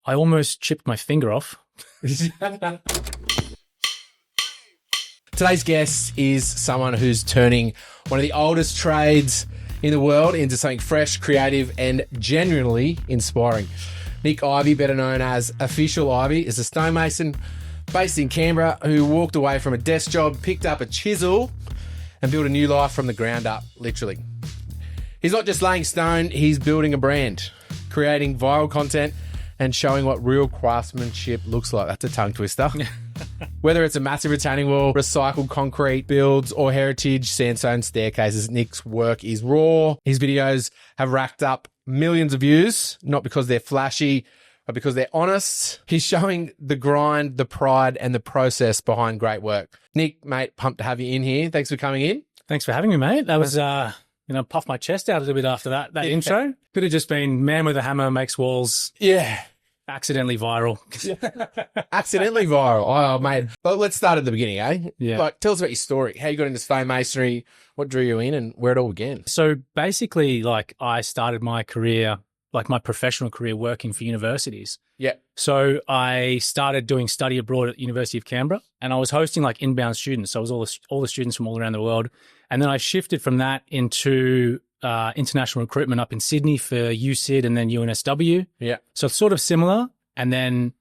I almost chipped my finger off. Today's guest is someone who's turning one of the oldest trades in the world into something fresh, creative, and genuinely inspiring. Nic Ivey, better known as Official Ivey, is a stonemason based in Canberra who walked away from a desk job, picked up a chisel, and built a new life from the ground up, literally. He's not just laying stone, he's building a brand, creating viral content, and showing what real craftsmanship looks like. That's a tongue twister. Whether it's a massive retaining wall, recycled concrete builds, or heritage sandstone staircases, Nic's work is raw. His videos have racked up millions of views, not because they're flashy, but because they're honest. He's showing the grind, the pride, and the process behind great work. Nic, mate, pumped to have you in here. Thanks for coming in. Thanks for having me, mate. That was, puffed my chest out a little bit after that intro. Could have just been man with a hammer makes walls. Yeah. Accidentally viral. Accidentally viral. Oh, mate. But let's start at the beginning, eh? Yeah. Like, tell us about your story. How you got into stonemasonry, what drew you in, and where it all began. So basically, I started my career, my professional career, working for universities. Yeah. So I started doing study abroad at the University of Canberra, and I was hosting inbound students. So I was all the students from all around the world. And then I shifted from that into international recruitment up in Sydney for USyd and then UNSW. Yeah. So it's sort of similar. And then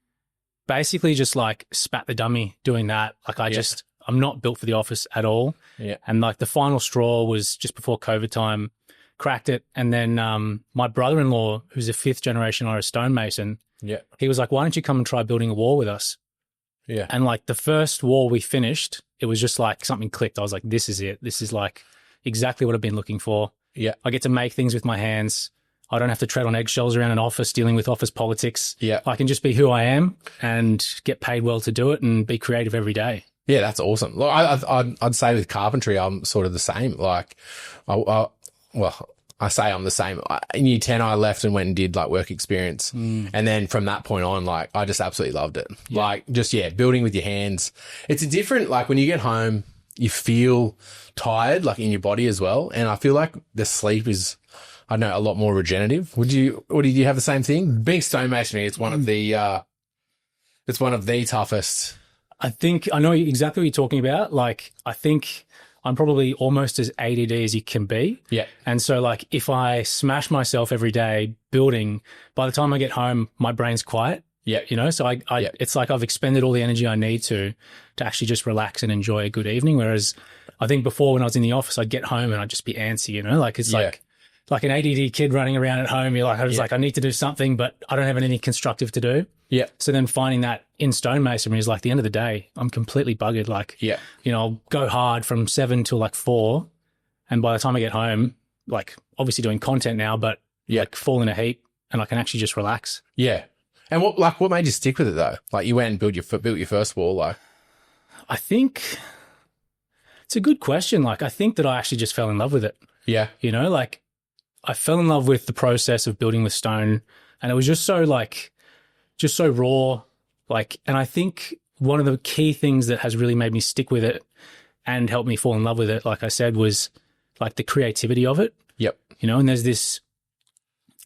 basically just spat the dummy doing that. I'm not built for the office at all. Yeah. And the final straw was just before COVID time, cracked it. And then my brother-in-law, who's a 5th generation Irish stonemason, he was like, why don't you come and try building a wall with us? Yeah. And the first wall we finished, it was just something clicked. I was like, this is it. This is exactly what I've been looking for. Yeah. I get to make things with my hands. I don't have to tread on eggshells around an office dealing with office politics. Yeah. I can just be who I am and get paid well to do it and be creative every day. Yeah, that's awesome. Look, I'd say with carpentry, I'm sort of the same. I say I'm the same. In year 10, I left and went and did work experience. And then from that point on, I just absolutely loved it. Yeah. Building with your hands. It's a different, when you get home, you feel tired, in your body as well. And I feel like the sleep is, I don't know, a lot more regenerative. Did you have the same thing? Being stonemasonry, it's one of the toughest. I think I know exactly what you're talking about. I think I'm probably almost as ADD as you can be. Yeah. And so if I smash myself every day building, by the time I get home, my brain's quiet. Yeah. So it's I've expended all the energy I need to actually just relax and enjoy a good evening. Whereas I think before when I was in the office, I'd get home and I'd just be antsy, like an ADD kid running around at home. You're I need to do something, but I don't have anything constructive to do. Yeah. So then finding that in stonemasonry is the end of the day, I'm completely buggered. I'll go hard from 7 till 4. And by the time I get home, obviously doing content now, but fall in a heap and I can actually just relax. Yeah. And what made you stick with it though? You went and built your first wall. I think it's a good question. I think that I actually just fell in love with it. Yeah. I fell in love with the process of building with stone, and it was just so raw. And I think one of the key things that has really made me stick with it and helped me fall in love with it, like I said, was the creativity of it. Yep. And there's this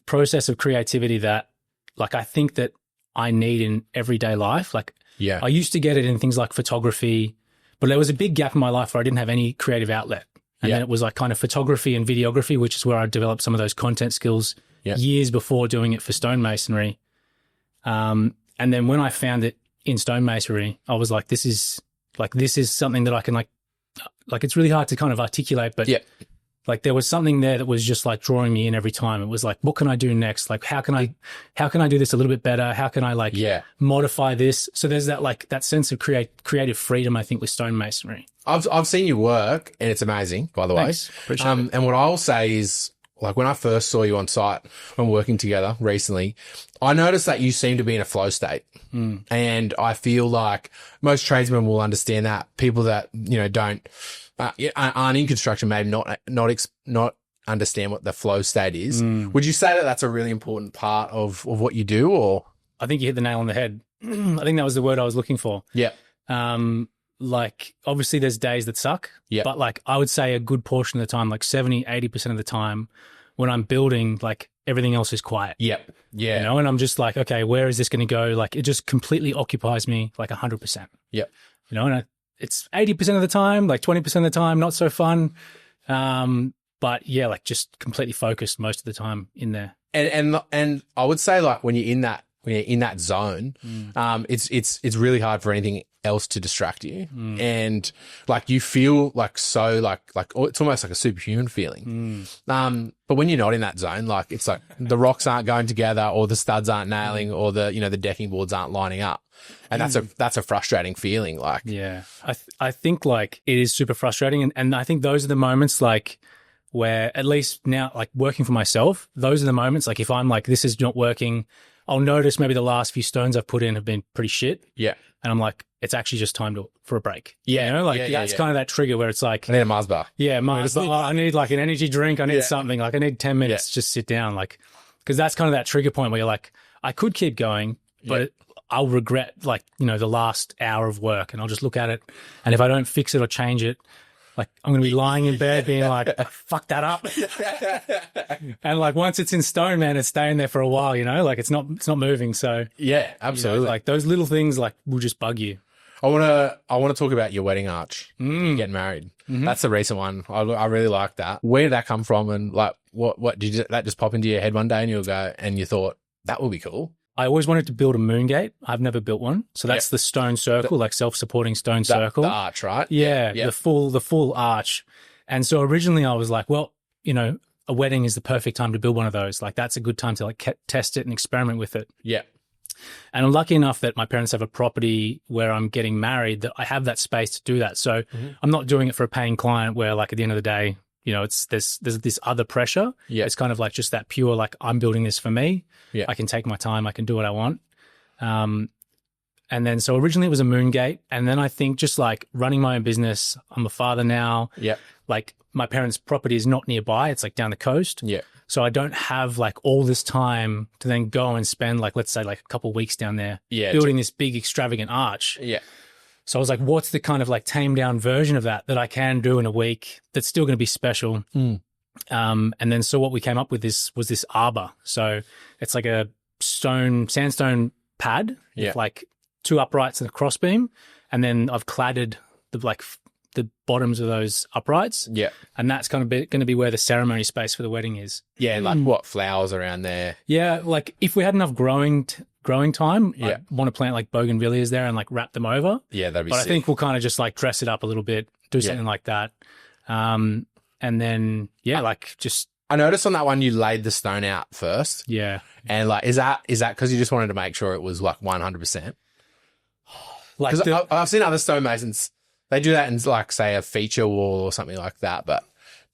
process of creativity that I think that I need in everyday life. I used to get it in things like photography, but there was a big gap in my life where I didn't have any creative outlet. And then it was kind of photography and videography, which is where I developed some of those content skills years before doing it for stonemasonry. And then when I found it in stonemasonry, I was like, this is something that I can it's really hard to kind of articulate, but there was something there that was just drawing me in every time. It was what can I do next? How can I do this a little bit better? How can I modify this? So there's that sense of creative freedom, I think, with stonemasonry. I've seen your work and it's amazing, by the way. Appreciate it. And what I'll say is, when I first saw you on site when working together recently, I noticed that you seem to be in a flow state. And I feel like most tradesmen will understand that. People that, don't, aren't in construction, maybe not understand what the flow state is. Would you say that that's a really important part of what you do, or? I think you hit the nail on the head. I think that was the word I was looking for. Yeah. Obviously there's days that suck, but I would say a good portion of the time, 70, 80% of the time, when I'm building, like everything else is quiet. Yep. Yeah. You know, and I'm just like, okay, where is this going to go? Like it just completely occupies me like 100%. Yep. You know, and it's 80% of the time, like 20% of the time, not so fun. But yeah, like just completely focused most of the time in there. And I would say like when you're in that zone, it's really hard for anything else to distract you. And like you feel like so like it's almost like a superhuman feeling. But when you're not in that zone, like it's like the rocks aren't going together or the studs aren't nailing or the, you know, the decking boards aren't lining up. And that's a frustrating feeling. Like, yeah, I think like it is super frustrating. And I think those are the moments like where at least now, like working for myself, those are the moments like if I'm like, this is not working, I'll notice maybe the last few stones I've put in have been pretty shit. Yeah. And I'm like, it's actually just time for a break. Yeah. You know, like that's kind of that trigger where it's like, I need a Mars bar. Yeah, Mars bar. I need like an energy drink. I need something. Like I need 10 minutes to just sit down. Like, because that's kind of that trigger point where you're like, I could keep going, but I'll regret like, you know, the last hour of work and I'll just look at it. And if I don't fix it or change it, like I'm going to be lying in bed being like, fuck that up. And like once it's in stone, man, it's staying there for a while, you know, like it's not moving. So yeah, absolutely. You know, like those little things like will just bug you. I want to talk about your wedding arch, getting married. That's the recent one. I really like that. Where did that come from? And like, what did that just pop into your head one day and you'll go and you thought that would be cool? I always wanted to build a moon gate. I've never built one. So that's the stone circle, like self-supporting stone circle. The arch, right? Yeah, the full arch. And so originally I was like, well, you know, a wedding is the perfect time to build one of those. Like that's a good time to like test it and experiment with it. Yeah. And I'm lucky enough that my parents have a property where I'm getting married that I have that space to do that. So I'm not doing it for a paying client where like at the end of the day, you know, there's this other pressure. Yeah. It's kind of like just that pure, like I'm building this for me. Yeah. I can take my time. I can do what I want. And then, so originally it was a moon gate. And then I think just like running my own business, I'm a father now. Yeah. Like my parents' property is not nearby. It's like down the coast. Yeah. So I don't have like all this time to then go and spend like, let's say like a couple of weeks down there building this big extravagant arch. Yeah. So I was like, what's the kind of like tamed down version of that I can do in a week that's still going to be special? And then so what we came up with was this arbor. So it's like a sandstone pad with like two uprights and a crossbeam. And then I've cladded the bottoms of those uprights. Yeah. And that's kind of going to be where the ceremony space for the wedding is. Yeah. Like what, flowers around there? Yeah. Like if we had enough growing time, I want to plant like bougainvilleas there and like wrap them over. Yeah, that'd be But sick. I think we'll kind of just like dress it up a little bit, do something like that. And then, like just... I noticed on that one you laid the stone out first. Yeah. And like, is that because you just wanted to make sure it was like 100%? Like, because I've seen other stonemasons, they do that in like, say, a feature wall or something like that, but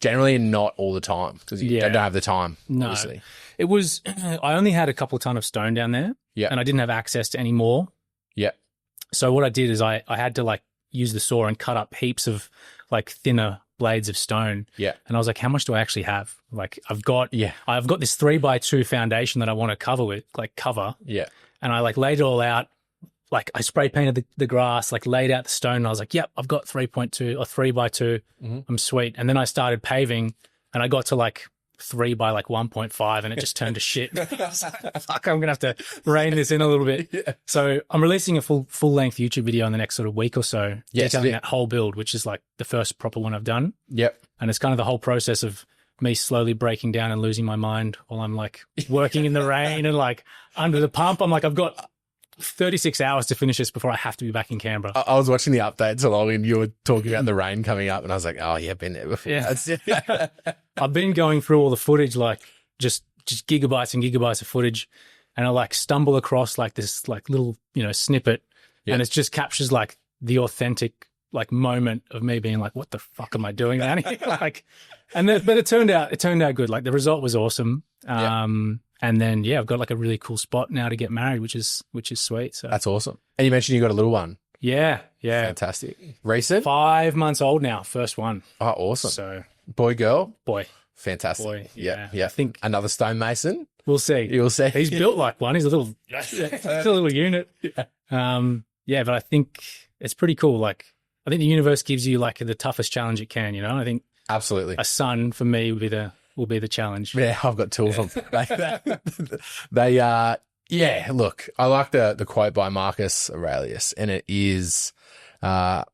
generally not all the time because you don't have the time, obviously. No. It was, I only had a couple of ton of stone down there and I didn't have access to any more. Yeah. So what I did is I had to like use the saw and cut up heaps of like thinner blades of stone. Yeah. And I was like, how much do I actually have? Like I've got this 3x2 foundation that I want to cover. Yeah. And I like laid it all out. Like I spray painted the grass, like laid out the stone. And I was like, yep, I've got 3.2 or 3x2. I'm sweet. And then I started paving and I got to like 3 by like 1.5 and it just turned to shit. Fuck, I'm going to have to rein this in a little bit. Yeah. So I'm releasing a full length YouTube video in the next sort of week or so. Detailing that whole build, which is like the first proper one I've done. Yep. And it's kind of the whole process of me slowly breaking down and losing my mind while I'm like working in the rain and like under the pump. I'm like, I've got 36 hours to finish this before I have to be back in Canberra. I was watching the updates along and you were talking about the rain coming up and I was like, oh yeah, been there before. Yeah. I've been going through all the footage, like just gigabytes and gigabytes of footage. And I like stumble across like this like little, you know, snippet and it just captures like the authentic like moment of me being like, what the fuck am I doing, man? Like, but it turned out good. Like the result was awesome. And then, I've got like a really cool spot now to get married, which is sweet. So that's awesome. And you mentioned you got a little one. Yeah. Fantastic. Recent? 5 months old now, first one. Oh, awesome. So boy, girl? Boy. Fantastic. Boy, yeah. I think another stonemason? We'll see. You'll see. He's built like one. He's a little unit. But I think it's pretty cool. Like, I think the universe gives you like the toughest challenge it can, you know? I think absolutely a son for me would be the will be the challenge. Yeah, I've got two of them. Yeah, look, I like the quote by Marcus Aurelius, and it is, let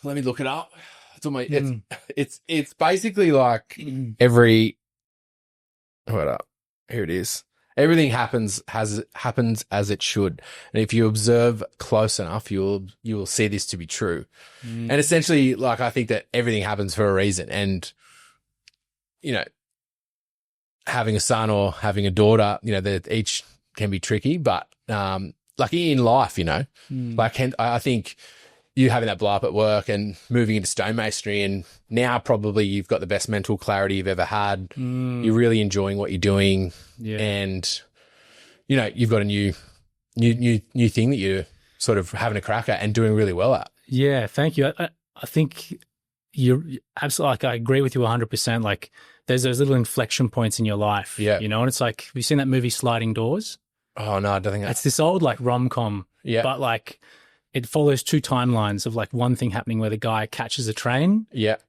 me look it up. It's on my, it's basically like hold up, here it is. Everything happens as it should, and if you observe close enough, you will see this to be true. And essentially, like, I think that everything happens for a reason, and you know, having a son or having a daughter, you know, they each can be tricky, but like in life, you know, like I think you having that blow up at work and moving into stonemasonry, and now probably you've got the best mental clarity you've ever had. You're really enjoying what you're doing, and you know, you've got a new thing that you're sort of having a crack at and doing really well at. Yeah, thank you. I think you're absolutely, like, I agree with you 100%. Like, there's those little inflection points in your life, you know, and it's like, have you seen that movie Sliding Doors? Oh no, I don't think it's this old like rom-com, but like it follows two timelines of like one thing happening where the guy catches a train,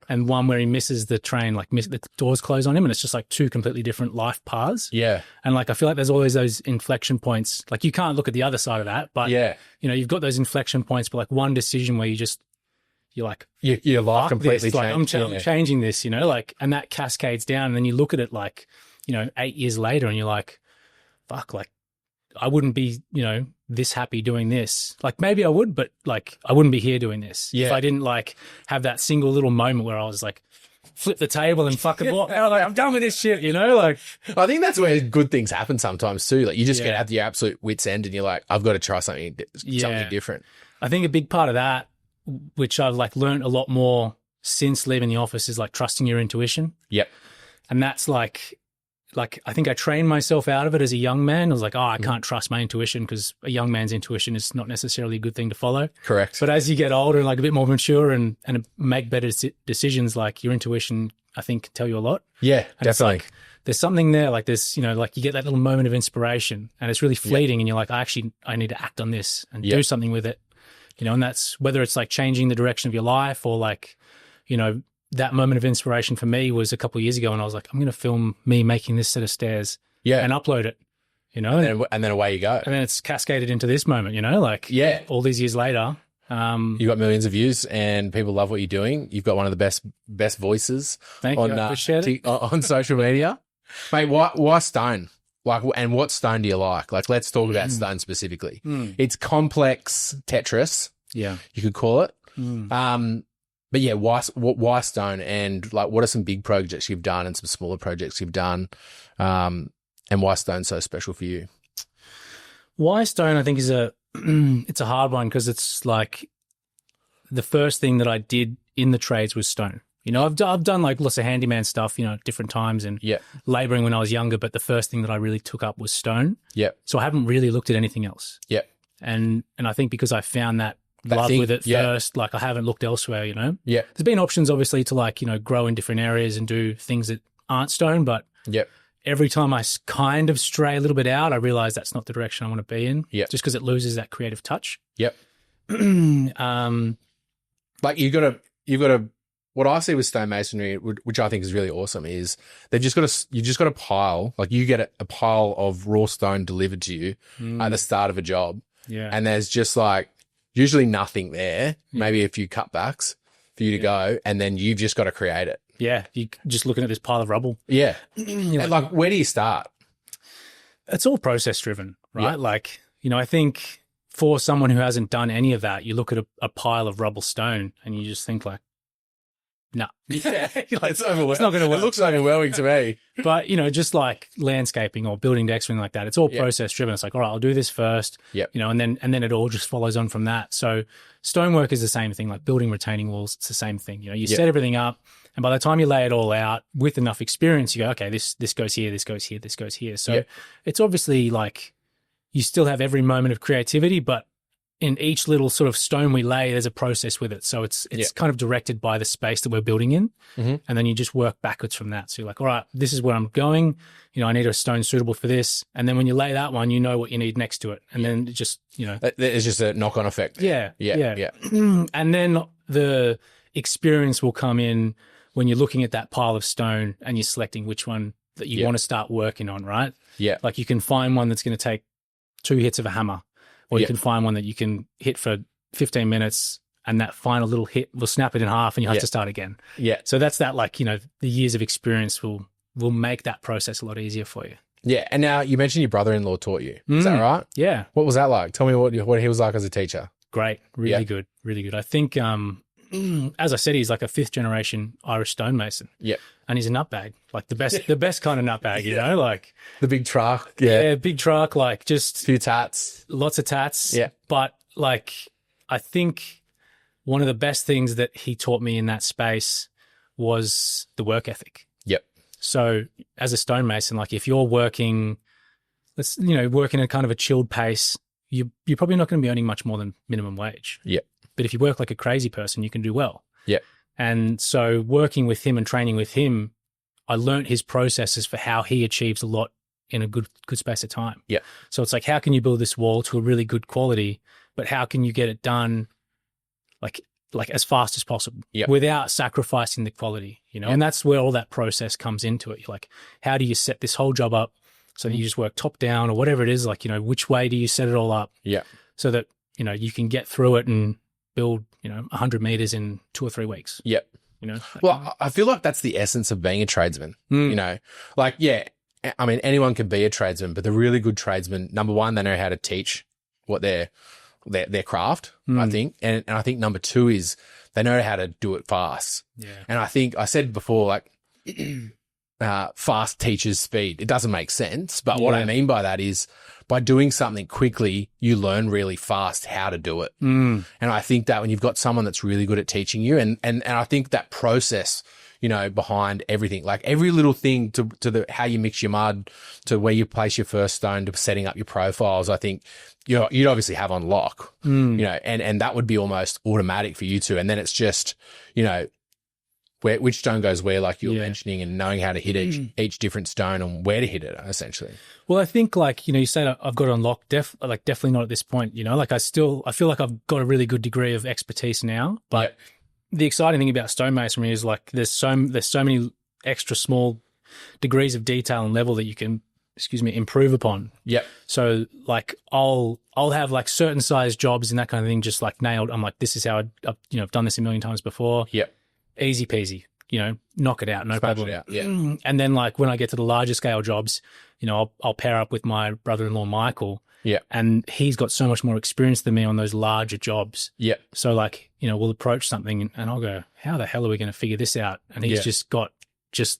and one where he misses the train, like the doors close on him, and it's just like two completely different life paths. And like I feel like there's always those inflection points. Like you can't look at the other side of that, but you know, you've got those inflection points, but like one decision where you're like, your life completely changed. Like, I'm changing this, you know, like, and that cascades down, and then you look at it like, you know, 8 years later, and you're like, fuck, like I wouldn't be, you know, this happy doing this. Like maybe I would, but like I wouldn't be here doing this if I didn't like have that single little moment where I was like, flip the table and fucking walk out, like I'm done with this shit, you know? Like I think that's where good things happen sometimes too. Like you just get at the absolute wit's end, and you're like, I've got to try something different. I think a big part of that, which I've like learned a lot more since leaving the office, is like trusting your intuition. And that's like I think I trained myself out of it as a young man. I was like, I can't trust my intuition, because a young man's intuition is not necessarily a good thing to follow. Correct. But as you get older and like a bit more mature and make better decisions, like your intuition, I think, can tell you a lot. Yeah, and definitely. Like, there's something there, like there's, you know, like you get that little moment of inspiration, and it's really fleeting, and you're like, I need to act on this and do something with it, you know, and that's whether it's like changing the direction of your life, or like, you know, that moment of inspiration for me was a couple of years ago, and I was like, I'm going to film me making this set of stairs and upload it, you know, and then away you go. And then it's cascaded into this moment, you know, like all these years later. You got millions of views, and people love what you're doing. You've got one of the best voices on social media. Mate, why stone? Like, and what stone do you like? Like, let's talk about stone specifically. It's complex Tetris. You could call it. But yeah, why stone, and like, what are some big projects you've done and some smaller projects you've done, and why stone's so special for you? Why stone, I think, is it's a hard one, because it's like the first thing that I did in the trades was stone. You know, I've done like lots of handyman stuff, you know, at different times, and labouring when I was younger, but the first thing that I really took up was stone. So I haven't really looked at anything else. And I think because I found that love with it first, like I haven't looked elsewhere, you know? There's been options obviously to like, you know, grow in different areas and do things that aren't stone, but every time I kind of stray a little bit out, I realize that's not the direction I want to be in. Just because it loses that creative touch. Like you've got to, what I see with stonemasonry, which I think is really awesome, is you just got a pile, like you get a pile of raw stone delivered to you at the start of a job. And there's just like, usually nothing there, maybe a few cutbacks for you to go, and then you've just got to create it. You're just looking at this pile of rubble. Like, where do you start? It's all process driven, right? Like, you know, I think for someone who hasn't done any of that, you look at a pile of rubble stone and you just think like, no. Like, it's not going to work. It looks overwhelming to me. But, you know, just like landscaping or building decks, something like that, it's all process driven. It's like, all right, I'll do this first, you know, and then it all just follows on from that. So stonework is the same thing, like building retaining walls, it's the same thing. You know, you set everything up, and by the time you lay it all out with enough experience, you go, okay, this goes here, this goes here, this goes here. So it's obviously like you still have every moment of creativity, but in each little sort of stone we lay, there's a process with it. So it's kind of directed by the space that we're building in. And then you just work backwards from that. So you're like, all right, this is where I'm going. You know, I need a stone suitable for this. And then when you lay that one, you know what you need next to it. And then it just, you know. It's just a knock-on effect. Yeah. And then the experience will come in when you're looking at that pile of stone and you're selecting which one that you want to start working on, right? Yeah. Like you can find one that's going to take 2 hits of a hammer, or you can find one that you can hit for 15 minutes and that final little hit will snap it in half and you have to start again. Yeah. So that's that, like, you know, the years of experience will make that process a lot easier for you. Yeah. And now you mentioned your brother-in-law taught you. Is that right? Yeah. What was that like? Tell me what he was like as a teacher. Great. Really good. Really good. I think, as I said, he's like a 5th generation Irish stonemason. Yeah. And he's a nutbag, like the best kind of nutbag, you know, like the big truck. Yeah. Big truck, like just a few tats. Lots of tats. Yeah. But like, I think one of the best things that he taught me in that space was the work ethic. Yep. So as a stonemason, like if you're working, working at kind of a chilled pace, you're probably not going to be earning much more than minimum wage. Yep. But if you work like a crazy person, you can do well. Yep. And so working with him and training with him, I learned his processes for how he achieves a lot in a good space of time. Yeah. So it's like, how can you build this wall to a really good quality, but how can you get it done like as fast as possible without sacrificing the quality, you know? And that's where all that process comes into it. You're like, how do you set this whole job up so that you just work top down or whatever it is, like, you know, which way do you set it all up? Yeah. So that, you know, you can get through it and build, 100 meters in 2 or 3 weeks. Yep. You know? Well, I feel like that's the essence of being a tradesman, you know? Like, yeah, I mean, anyone can be a tradesman, but the really good tradesmen, number one, they know how to teach what their craft, I think. And I think number 2 is they know how to do it fast. Yeah. And I think I said before, like, fast teaches speed. It doesn't make sense. But what I mean by that is by doing something quickly, you learn really fast how to do it. And I think that when you've got someone that's really good at teaching you and I think that process, you know, behind everything, like every little thing to the how you mix your mud, to where you place your first stone, to setting up your profiles, I think you'd obviously have on lock, you know, and that would be almost automatic for you two. And then it's just, you know, which stone goes where, like you were mentioning, and knowing how to hit each different stone and where to hit it, essentially. Well, I think, like, you know, you said I've got it on lock, definitely not at this point, you know, like I feel like I've got a really good degree of expertise now, but the exciting thing about stonemasonry is like there's so many extra small degrees of detail and level that you can, improve upon. Yep. So like I'll have like certain size jobs and that kind of thing just like nailed. I'm like, this is how I've done this a million times before. Yep. Easy peasy, you know, knock it out, no problem. It out. Yeah. And then like when I get to the larger scale jobs, you know, I'll pair up with my brother-in-law, Michael. Yeah. And he's got so much more experience than me on those larger jobs. Yeah. So like, you know, we'll approach something and I'll go, how the hell are we going to figure this out? And he's just got years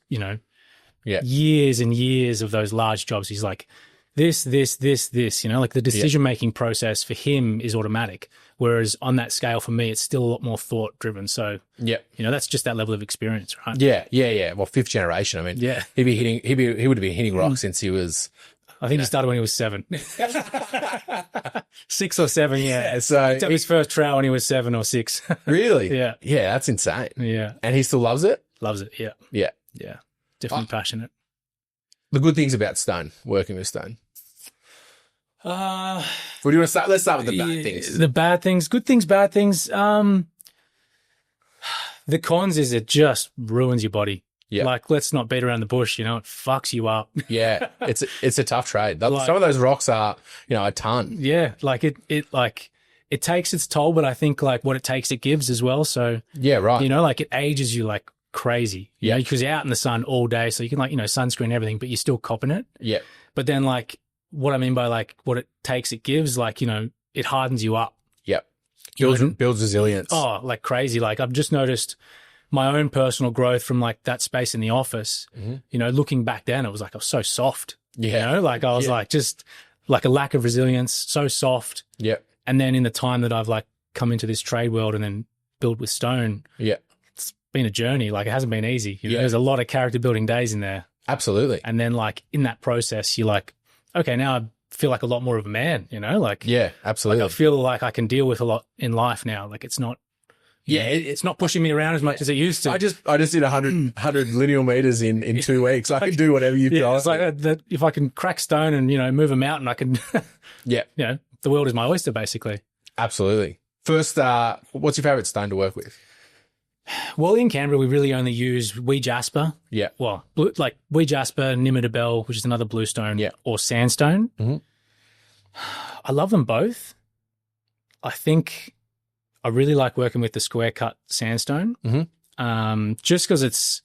and years of those large jobs. He's like, this, you know, like the decision-making process for him is automatic. Whereas on that scale for me, it's still a lot more thought-driven. So, you know, that's just that level of experience, right? Yeah. Well, 5th generation. I mean, he would have been hitting rock since he was. I think he started when he was 7. 6 or 7, yeah. So he got his first trowel when he was 7 or 6. Really? Yeah. Yeah, that's insane. Yeah. And he still loves it? Loves it, yeah. Yeah. Yeah. Definitely passionate. The good things about stone, working with stone. Where do you want to start? Let's start with the bad things. The bad things, good things, bad things. The cons is it just ruins your body. Yeah. Like, let's not beat around the bush, you know, it fucks you up. Yeah. It's a tough trade. Some of those rocks are, you know, a ton. Yeah. Like it takes its toll, but I think like what it takes, it gives as well. So yeah, right. You know, like it ages you like crazy. Yeah. Because you're out in the sun all day. So you can like, you know, sunscreen and everything, but you're still copping it. Yeah. But then like what I mean by like what it takes, it gives, like, you know, it hardens you up. Yep. Builds resilience. Oh, like crazy. Like I've just noticed my own personal growth from like that space in the office, you know, looking back then, it was like I was so soft, you know, like I was like just like a lack of resilience, so soft. Yeah. And then in the time that I've like come into this trade world and then build with stone, it's been a journey. Like it hasn't been easy. You know, there's a lot of character building days in there. Absolutely. And then like in that process, you're like, okay, now I feel like a lot more of a man, you know, like, yeah, absolutely. Like I feel like I can deal with a lot in life now. Like it's not, it's not pushing me around as much as it used to. I just did 100 lineal meters in 2 weeks. I can do whatever you've got. It's like that. If I can crack stone and, you know, move a mountain, I can, you know, the world is my oyster, basically. Absolutely. First, what's your favorite stone to work with? Well, in Canberra, we really only use wee jasper. Yeah. Well, like wee jasper, nimidabel, which is another bluestone, or sandstone. Mm-hmm. I love them both. I think I really like working with the square cut sandstone, just because it's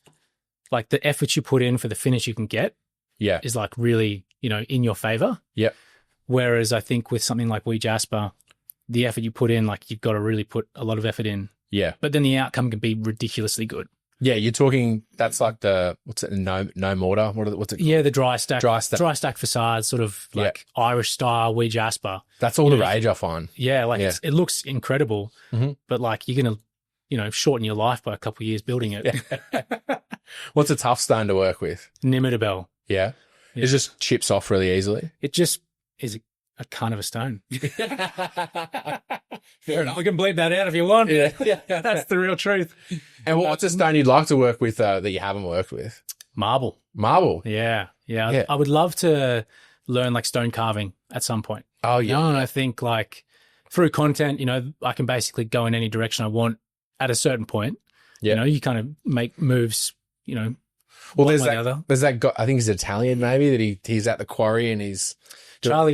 like the effort you put in for the finish you can get is like really, in your favor. Yeah. Whereas I think with something like wee jasper, the effort you put in, like you've got to really put a lot of effort in. Yeah. But then the outcome can be ridiculously good. Yeah, you're talking, that's like what's it, no mortar? What's it called? Yeah, the dry stack. Dry stack facade, sort of like Irish style, wee jasper. That's all the rage, I find. Yeah, like it looks incredible, but like you're going to, shorten your life by a couple of years building it. What's a tough stone to work with? Nimidabel. Yeah. It just chips off really easily. It just is a kind of a stone. Fair enough. We can bleep that out if you want. Yeah. That's the real truth. And what's a stone you'd like to work with that you haven't worked with? Marble. Marble? Yeah. I would love to learn like stone carving at some point. Oh, yeah. And I think like through content, I can basically go in any direction I want at a certain point. Yeah. You kind of make moves, Well, there's that guy, I think he's Italian maybe, that he's at the quarry and he's... Charlie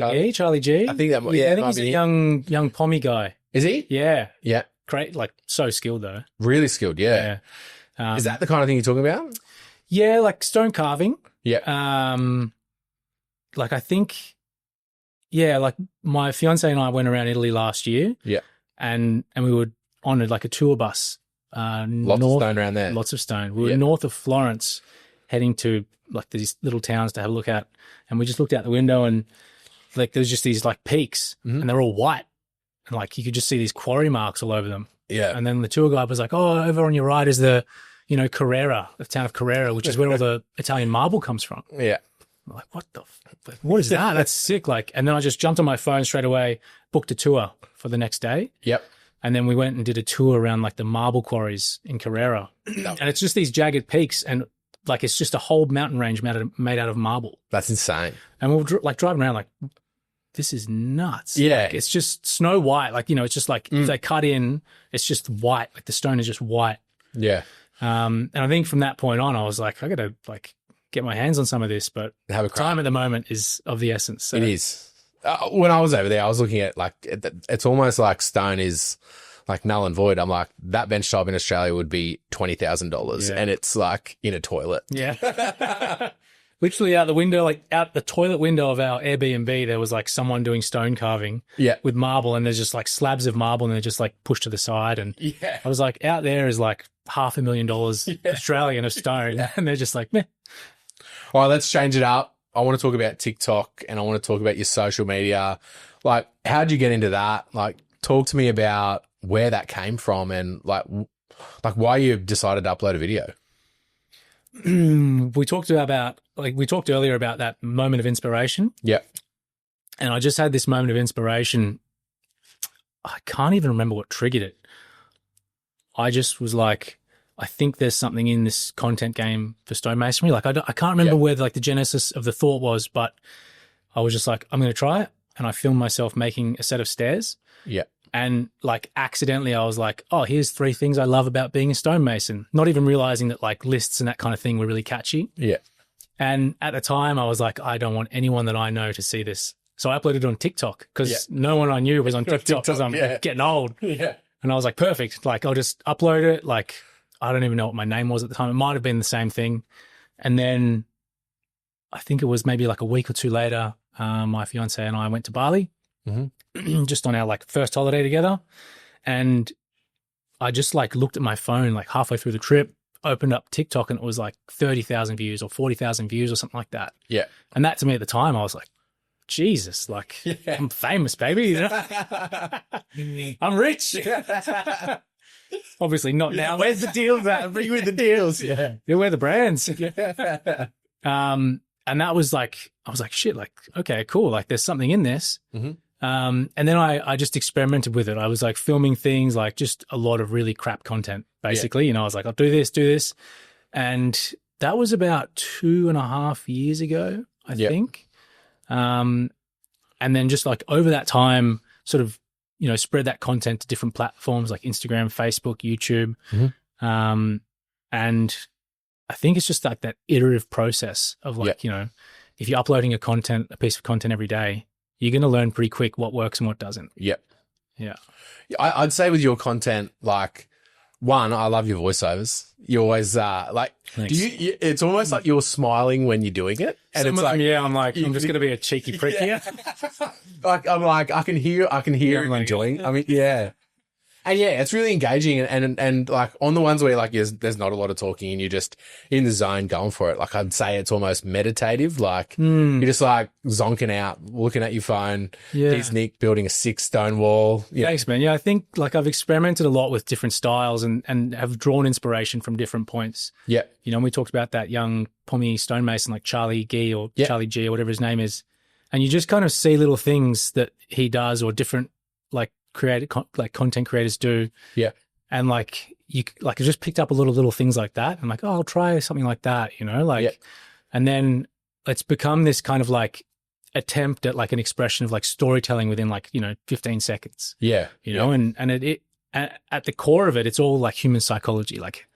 G? I think that might, I think he's a young pommy guy. Is he? Yeah. Yeah. Great, like so skilled though. Really skilled, yeah. Is that the kind of thing you're talking about? Yeah, like stone carving. Yeah. Like I think, like my fiance and I went around Italy last year. Yeah. And we were on like a tour bus. Lots of stone around there. Lots of stone. We were north of Florence, heading to like these little towns to have a look at. And we just looked out the window and like there's just these like peaks and they're all white. And like you could just see these quarry marks all over them. Yeah. And then the tour guide was like, oh, over on your right is the, Carrera, the town of Carrera, which is where all the Italian marble comes from. Yeah. I'm like, what is that? That's sick. Like, and then I just jumped on my phone straight away, booked a tour for the next day. Yep. And then we went and did a tour around like the marble quarries in Carrera. And it's just these jagged peaks and like it's just a whole mountain range made out of marble. That's insane. And we were like driving around like, this is nuts. Yeah. Like, it's just snow white. Like, it's just like if they cut in, it's just white. Like the stone is just white. Yeah. And I think from that point on, I was like, I got to like get my hands on some of this, but have a crack. Time at the moment is of the essence. So. It is. When I was over there, I was looking at like, it's almost like stone is like null and void. I'm like, that bench top in Australia would be $20,000 and it's like in a toilet. Yeah. Literally out the window, like out the toilet window of our Airbnb, there was like someone doing stone carving with marble and there's just like slabs of marble and they're just like pushed to the side. And I was like, out there is like $500,000 Australian of stone and they're just like, meh. All right, let's change it up. I want to talk about TikTok and I want to talk about your social media. Like, how'd you get into that? Like, talk to me about where that came from and like why you decided to upload a video. We talked earlier about that moment of inspiration. Yeah. And I just had this moment of inspiration. I can't even remember what triggered it. I just was like, I think there's something in this content game for stonemasonry. Like I can't remember where like the genesis of the thought was, but I was just like, I'm going to try it. And I filmed myself making a set of stairs. Yeah. And like accidentally I was like, oh, here's 3 things I love about being a stonemason. Not even realizing that like lists and that kind of thing were really catchy. Yeah. And at the time I was like, I don't want anyone that I know to see this. So I uploaded it on TikTok because no one I knew was on TikTok because I'm getting old. Yeah. And I was like, perfect. Like I'll just upload it. Like I don't even know what my name was at the time. It might have been the same thing. And then I think it was maybe like a week or 2 later, my fiance and I went to Bali. Just on our like first holiday together. And I just like looked at my phone like halfway through the trip, opened up TikTok and it was like 30,000 views or 40,000 views or something like that. Yeah. And that to me at the time, I was like, Jesus, like I'm famous, baby. I'm rich. Obviously not now. Where's the deals at? Bring me the deals. Yeah. Where the brands. And that was like, I was like, shit, like, okay, cool. Like there's something in this. And then I just experimented with it. I was like filming things, like just a lot of really crap content, basically. I was like, I'll do this. And that was about 2.5 years ago, I think. And then just like over that time, sort of, spread that content to different platforms like Instagram, Facebook, YouTube. And I think it's just like that iterative process of like, if you're uploading a piece of content every day, you're going to learn pretty quick what works and what doesn't. Yep. Yeah. I'd say with your content, like, one, I love your voiceovers. You always like, Thanks. It's almost like you're smiling when you're doing it. And it's like, I'm like, I'm just going to be a cheeky prick here. I can hear you enjoying. I mean, yeah. And yeah, it's really engaging and like on the ones where like there's not a lot of talking and you're just in the zone going for it. Like I'd say it's almost meditative. Like you're just like zonking out, looking at your phone. Yeah. Here's Nic building a 6-stone wall. Yeah. Thanks, man. Yeah, I think like I've experimented a lot with different styles and have drawn inspiration from different points. Yeah. We talked about that young pommy stonemason like Charlie Gee or Charlie G or whatever his name is. And you just kind of see little things that he does or different like content creators do. Yeah. And like I just picked up a little things like that. I'm like, oh, I'll try something like that, and then it's become this kind of like attempt at like an expression of like storytelling within like, 15 seconds. Yeah. And it at the core of it, it's all like human psychology. Like,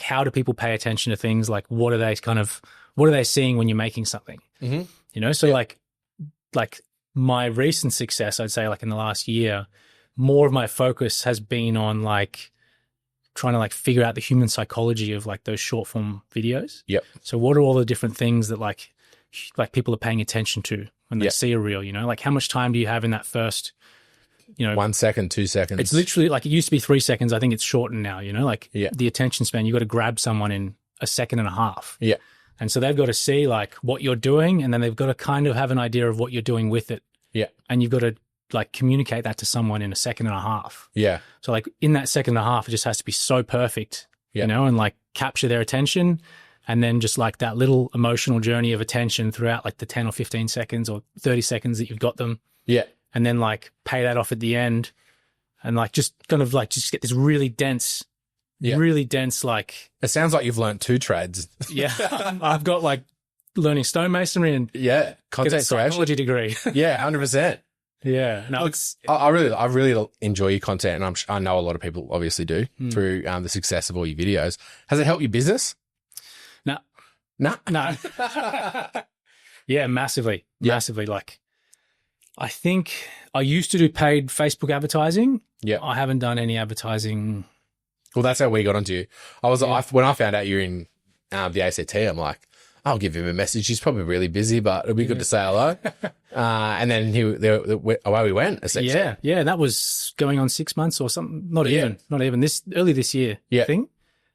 how do people pay attention to things? Like, what are they seeing when you're making something? Mm-hmm. So like my recent success, I'd say like in the last year, more of my focus has been on like trying to like figure out the human psychology of like those short form videos. Yep. So what are all the different things that like people are paying attention to when they see a reel, like how much time do you have in that first, 1 second, 2 seconds. It's literally like it used to be 3 seconds. I think it's shortened now, the attention span, you got to grab someone in a second and a half. Yeah. And so they've got to see like what you're doing and then they've got to kind of have an idea of what you're doing with it. Yeah. And you've got to like communicate that to someone in a second and a half. Yeah. So like in that second and a half, it just has to be so perfect, and like capture their attention. And then just like that little emotional journey of attention throughout like the 10 or 15 seconds or 30 seconds that you've got them. Yeah. And then like pay that off at the end and like just kind of like just get this really dense like. It sounds like you've learned 2 trades. Yeah. I've got like learning stonemasonry and content psychology degree. Yeah, 100%. Yeah, no, look, I really enjoy your content, and I know a lot of people obviously do through the success of all your videos. Has it helped your business? No. Yeah, massively. Like, I think I used to do paid Facebook advertising. Yeah, I haven't done any advertising. Well, that's how we got onto you. When I found out you're in the ACT, I'm like, I'll give him a message. He's probably really busy, but it'll be good to say hello. And then away we went, essentially. Yeah. That was going on 6 months or something. Not even early this year thing.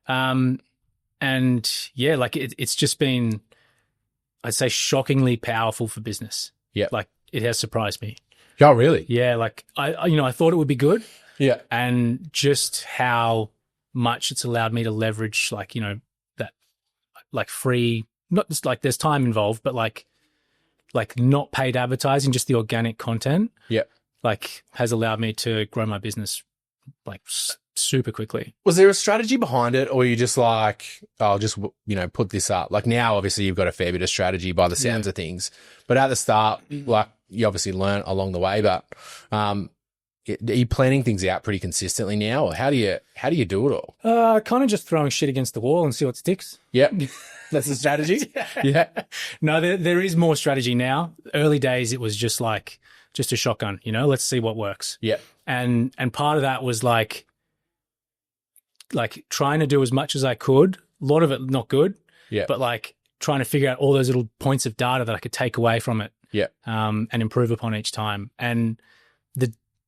And yeah, like it's just been, I'd say, shockingly powerful for business. Yeah. Like it has surprised me. Oh, really? Yeah. Like I thought it would be good. Yeah. And just how much it's allowed me to leverage like, that like free, not just like there's time involved, but like not paid advertising, just the organic content. Yeah. Like has allowed me to grow my business like super quickly. Was there a strategy behind it, or you just like, I'll just, put this up? Like now, obviously you've got a fair bit of strategy by the sounds of things, but at the start, like you obviously learn along the way, but, are you planning things out pretty consistently now, or how do you do it all? Kind of just throwing shit against the wall and see what sticks. Yep. That's the strategy. Yeah. No, there is more strategy now. Early days, it was just a shotgun, let's see what works. Yeah. And part of that was like trying to do as much as I could. A lot of it not good. Yeah. But like trying to figure out all those little points of data that I could take away from it. Yeah. And improve upon each time. And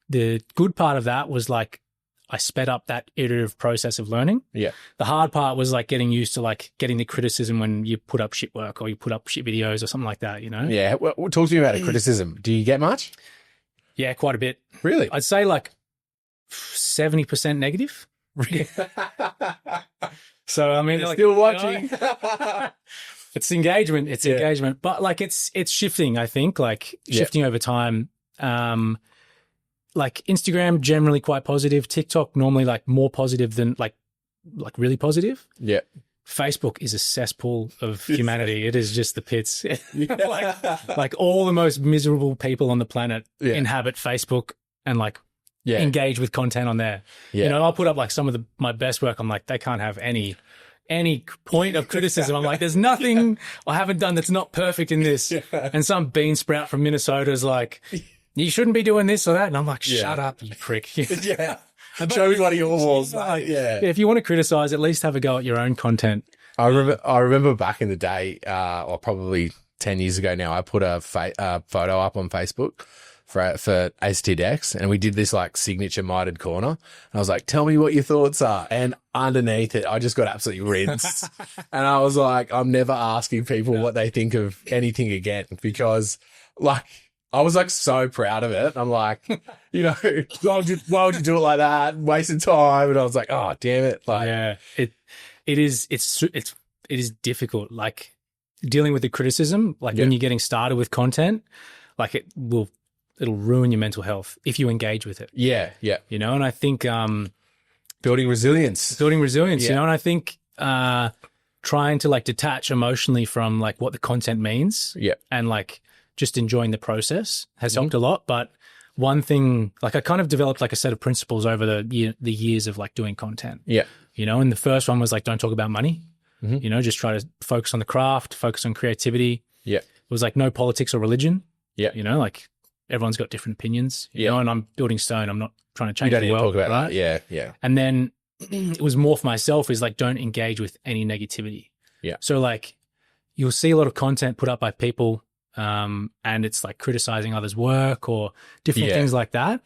the good part of that was like I sped up that iterative process of learning. Yeah. The hard part was like getting used to like getting the criticism when you put up shit work or you put up shit videos or something like that, Yeah. Well, talk to me about a criticism. Do you get much? Yeah, quite a bit. Really? I'd say like 70% negative. So, I mean, like, still watching. It's engagement. It's engagement. But like it's shifting, I think, like shifting over time. Like Instagram, generally quite positive. TikTok, normally like more positive than like really positive. Yeah. Facebook is a cesspool of humanity. It is just the pits. like all the most miserable people on the planet inhabit Facebook, and like engage with content on there. Yeah. You know, I'll put up like some of my best work. I'm like, they can't have any point of criticism. I'm like, there's nothing I haven't done that's not perfect in this. And some bean sprout from Minnesota is like, you shouldn't be doing this or that. And I'm like, shut up, you prick. Show me one of your walls. If you want to criticize, at least have a go at your own content. I remember back in the day, or probably 10 years ago now, I put a photo up on Facebook for ACT Decks, and we did this like signature mitered corner. And I was like, tell me what your thoughts are. And underneath it, I just got absolutely rinsed. And I was like, I'm never asking people what they think of anything again, because like, I was like so proud of it. I'm like, you know, why would you do it like that? Wasting time. And I was like, oh, damn it. Like, it is difficult. Like dealing with the criticism, like when you're getting started with content, like it'll ruin your mental health if you engage with it. Yeah. You know, and I think building resilience, you know, and I think trying to like detach emotionally from like what the content means. Yeah. And like just enjoying the process has helped a lot. But one thing, like I kind of developed like a set of principles over the years of like doing content. Yeah. You know, and the first one was like, don't talk about money. You know, just try to focus on the craft, focus on creativity. Yeah. It was like no politics or religion. Yeah. You know, like everyone's got different opinions. You know, and I'm building stone. I'm not trying to change the world. You don't need to talk about right? that. Yeah. And then it was more for myself is like, don't engage with any negativity. Yeah. So like you'll see a lot of content put up by people and it's like criticizing others' work or different things like that.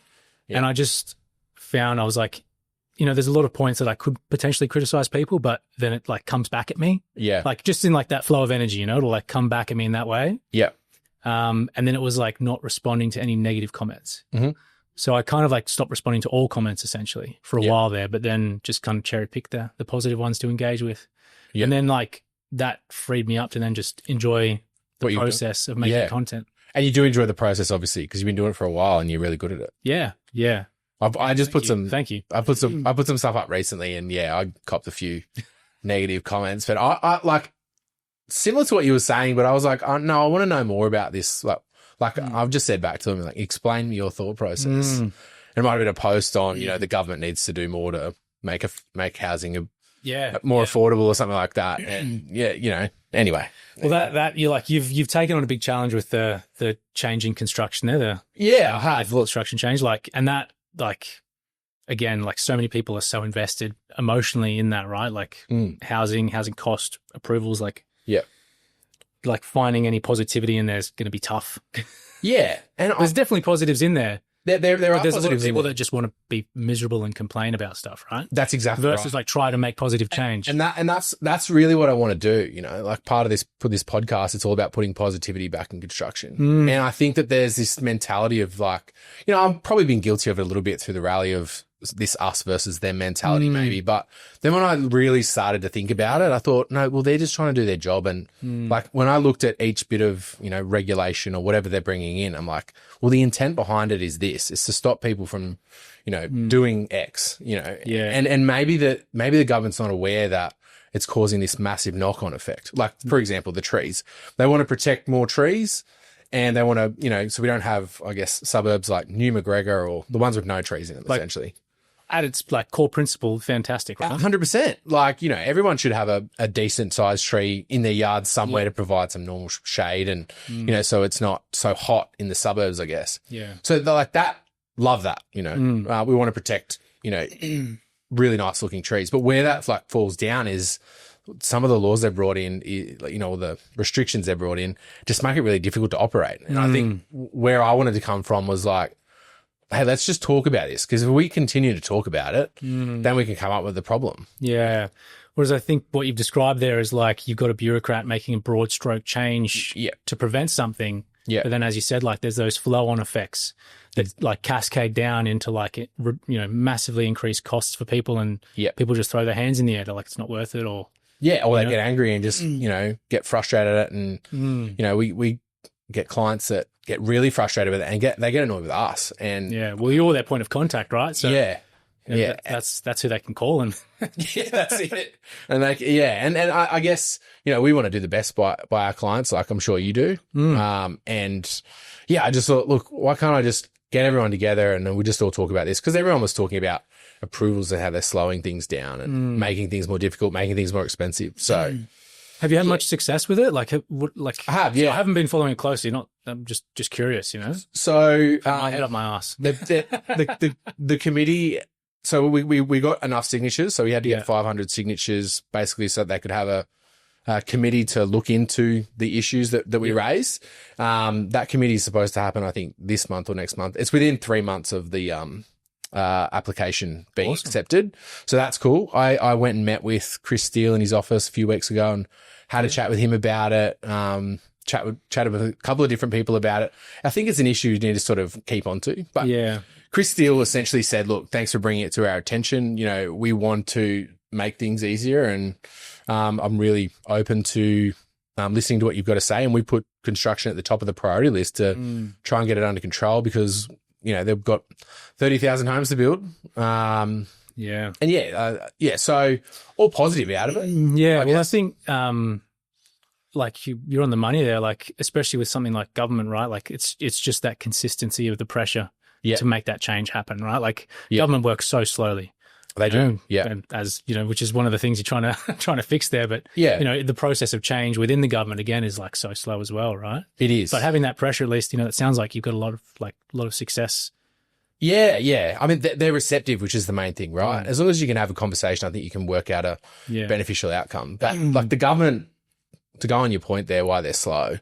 Yeah. And I just found I was like, you know, there's a lot of points that I could potentially criticize people, but then it like comes back at me. Yeah. Like just in like that flow of energy, you know, it'll like come back at me in that way. Yeah. And then it was like not responding to any negative comments. Mm-hmm. So I kind of like stopped responding to all comments essentially for a while there, but then just kind of cherry picked the positive ones to engage with. Yeah. And then like that freed me up to then just enjoy the process of making content. And you do enjoy the process, obviously, because you've been doing it for a while and you're really good at it. Yeah. Yeah. I just put some. Thank you. I put some stuff up recently, and I copped a few negative comments. But I like similar to what you were saying. But I was like, oh, no, I want to know more about this. Like I've just said back to them, like, explain your thought process. It might have been a post on, you know, the government needs to do more to make housing more affordable or something like that. And you know, anyway. Well, that you're like you've taken on a big challenge with the changing construction there. I have full construction change, like, and that. Like, again, like so many people are so invested emotionally in that, right? Like housing cost approvals, like, like finding any positivity in there is going to be tough. Yeah. And there's definitely positives in there. There are there's positives a lot of people in that just want to be miserable and complain about stuff, right? That's exactly versus like try to make positive change. And that's really what I want to do. You know, like part of this podcast, it's all about putting positivity back in construction. And I think that there's this mentality of like, you know, I've probably been guilty of it a little bit through the rally of this us versus them mentality maybe. But then when I really started to think about it, I thought, no, well, they're just trying to do their job. And like when I looked at each bit of, you know, regulation or whatever they're bringing in, I'm like, well, the intent behind it is this. It's to stop people from, you know, doing X, you know. Yeah. And maybe the government's not aware that it's causing this massive knock-on effect. Like, for example, the trees. They want to protect more trees. And they want to, you know, so we don't have, I guess, suburbs like New McGregor or the ones with no trees in them, like, essentially. At its like core principle, fantastic, right? 100%. Like, you know, everyone should have a decent sized tree in their yard somewhere to provide some normal shade and, you know, so it's not so hot in the suburbs, I guess. Yeah. So they're like that, love that, you know. We want to protect, you know, really nice looking trees. But where that like falls down is some of the laws they brought in, you know, the restrictions they brought in just make it really difficult to operate. And I think where I wanted to come from was like, hey, let's just talk about this, because if we continue to talk about it, then we can come up with the problem. Yeah. Whereas I think what you've described there is like you've got a bureaucrat making a broad stroke change to prevent something. Yeah. But then, as you said, like there's those flow-on effects that like cascade down into like, you know, massively increased costs for people, and people just throw their hands in the air. They're like, it's not worth it, or they get angry and just, you know, get frustrated at it. And, you know, we get clients that get really frustrated with it and they get annoyed with us. And well, you're their point of contact, right? So that's who they can call. And that's it. And like, and I guess, you know, we want to do the best by our clients, like I'm sure you do. And I just thought, look, why can't I just get everyone together and then we just all talk about this, because everyone was talking about approvals and how they're slowing things down and making things more difficult, making things more expensive. So, have you had much success with it? I have, yeah. I haven't been following it closely. I'm just curious, you know. So my head up my ass. The committee. So we got enough signatures. So we had to get 500 signatures, basically, so they could have a committee to look into the issues that we raised. That committee is supposed to happen, I think, this month or next month. It's within 3 months of the application being accepted. So that's cool. I went and met with Chris Steele in his office a few weeks ago and had a chat with him about it. Chatted with a couple of different people about it. I think it's an issue you need to sort of keep on to. But Chris Steele essentially said, look, thanks for bringing it to our attention. You know, we want to make things easier, and I'm really open to listening to what you've got to say. And we put construction at the top of the priority list to try and get it under control, because, you know, they've got 30,000 homes to build. So all positive out of it. Yeah. Well, I think, like you're on the money there, like, especially with something like government, right? Like it's just that consistency of the pressure to make that change happen, right? Like government works so slowly. They do. And as you know, which is one of the things you're trying to fix there. But you know, the process of change within the government again is like so slow as well, right? It is. But having that pressure, at least, you know, it sounds like you've got a lot of success. Yeah. I mean, they're receptive, which is the main thing, right? As long as you can have a conversation, I think you can work out a beneficial outcome. But like the government, to go on your point there, why they're slow,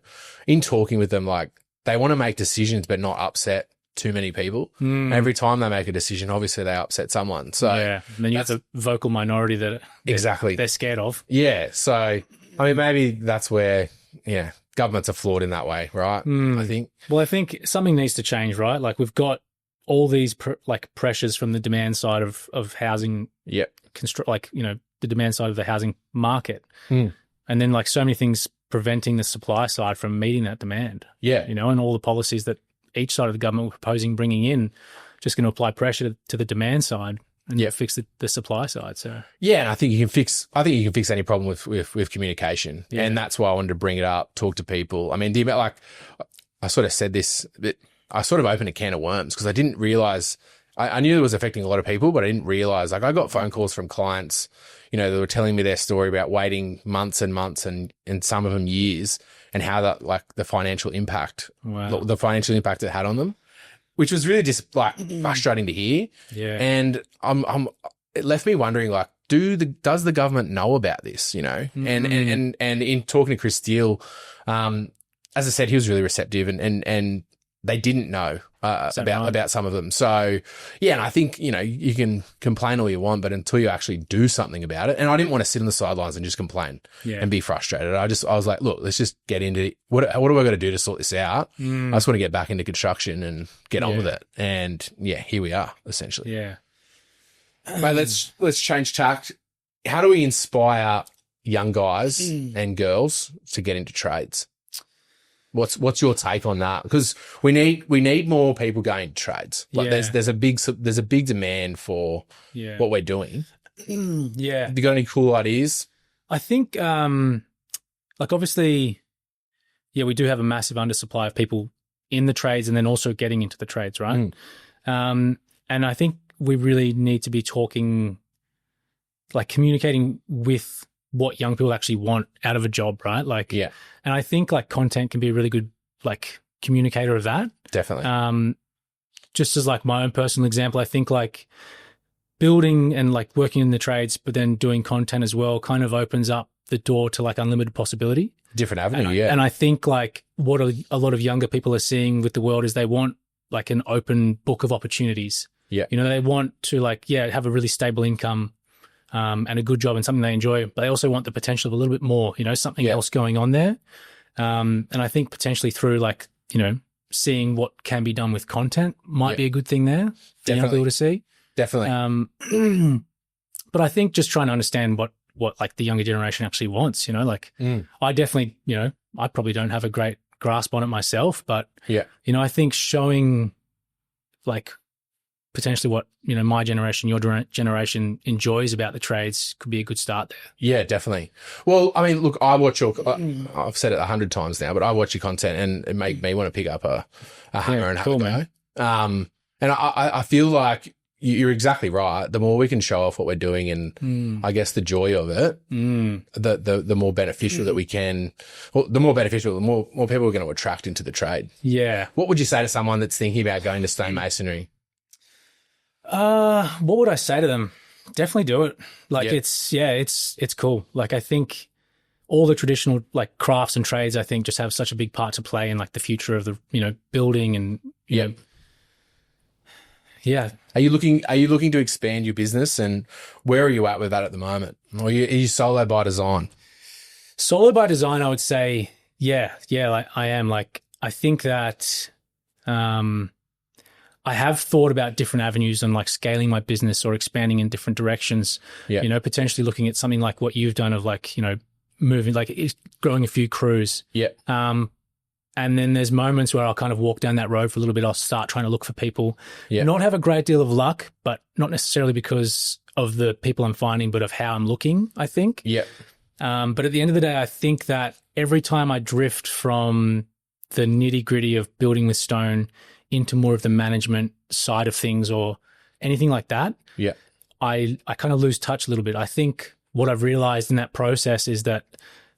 in talking with them, like they want to make decisions but not upset too many people. Every time they make a decision, obviously they upset someone. So and then you have the vocal minority that they're scared of. Yeah. So I mean, maybe that's where governments are flawed in that way, right? I think. Well, I think something needs to change, right? Like we've got all these pressures from the demand side of housing. Yeah. Like, you know, the demand side of the housing market. And then like so many things preventing the supply side from meeting that demand. Yeah. You know, and all the policies that each side of the government were proposing bringing in just going to apply pressure to the demand side and fix the supply side. So and I think you can fix any problem with communication. And that's why I wanted to bring it up, talk to people. I mean, the amount, like I sort of said this, but I sort of opened a can of worms because I didn't realize, I knew it was affecting a lot of people, but I didn't realize, like I got phone calls from clients, you know, they were telling me their story about waiting months and months and some of them years, and how that, like the financial impact it had on them, which was really just like frustrating to hear. Yeah. And it left me wondering, like, does the government know about this, you know? And in talking to Chris Steele, as I said, he was really receptive and they didn't know about some of them. So, and I think, you know, you can complain all you want, but until you actually do something about it, and I didn't want to sit on the sidelines and just complain and be frustrated. I was like, look, let's just get into it. What do I got to do to sort this out? I just want to get back into construction and get on with it. And here we are, essentially. Yeah. Mate, let's change tack. How do we inspire young guys and girls to get into trades? What's your take on that? Because we need more people going to trades. Like there's a big demand for what we're doing. Yeah. Have you got any cool ideas? I think like obviously, we do have a massive undersupply of people in the trades and then also getting into the trades, right? And I think we really need to be talking, like communicating with what young people actually want out of a job, right? Like, and I think like content can be a really good like communicator of that. Definitely. Just as like my own personal example, I think like building and like working in the trades, but then doing content as well kind of opens up the door to like unlimited possibility. Different avenue, And I think like what a lot of younger people are seeing with the world is they want like an open book of opportunities. Yeah. You know, they want to like, have a really stable income and a good job and something they enjoy, but they also want the potential of a little bit more, you know, something else going on there. And I think potentially through like, you know, seeing what can be done with content might be a good thing there for young people to see. Definitely. But I think just trying to understand what like the younger generation actually wants, you know, like I definitely, you know, I probably don't have a great grasp on it myself, but you know, I think showing like potentially what, you know, my generation, your generation enjoys about the trades could be a good start there. Yeah, definitely. Well, I mean, look, I've said it 100 times now, but I watch your content and it made me want to pick up a hammer and have a go. And I feel like you're exactly right. The more we can show off what we're doing and I guess the joy of it, the more beneficial that we can, well, the more beneficial, the more people are going to attract into the trade. Yeah. What would you say to someone that's thinking about going to stonemasonry? What would I say to them? Definitely do it. Like it's cool. Like I think all the traditional like crafts and trades, I think just have such a big part to play in like the future of the, building and, you know, yeah. Are you looking to expand your business, and where are you at with that at the moment? Or are you solo by design? Solo by design, I would say, yeah, like I am. Like I think that I have thought about different avenues and like scaling my business or expanding in different directions. Yeah. Potentially looking at something like what you've done of like, moving, like growing a few crews. Yeah. And then there's moments where I'll kind of walk down that road for a little bit. I'll start trying to look for people, not have a great deal of luck, but not necessarily because of the people I'm finding, but of how I'm looking, I think. Yeah. But at the end of the day, I think that every time I drift from the nitty gritty of building with stone into more of the management side of things or anything like that, I kind of lose touch a little bit. I think what I've realized in that process is that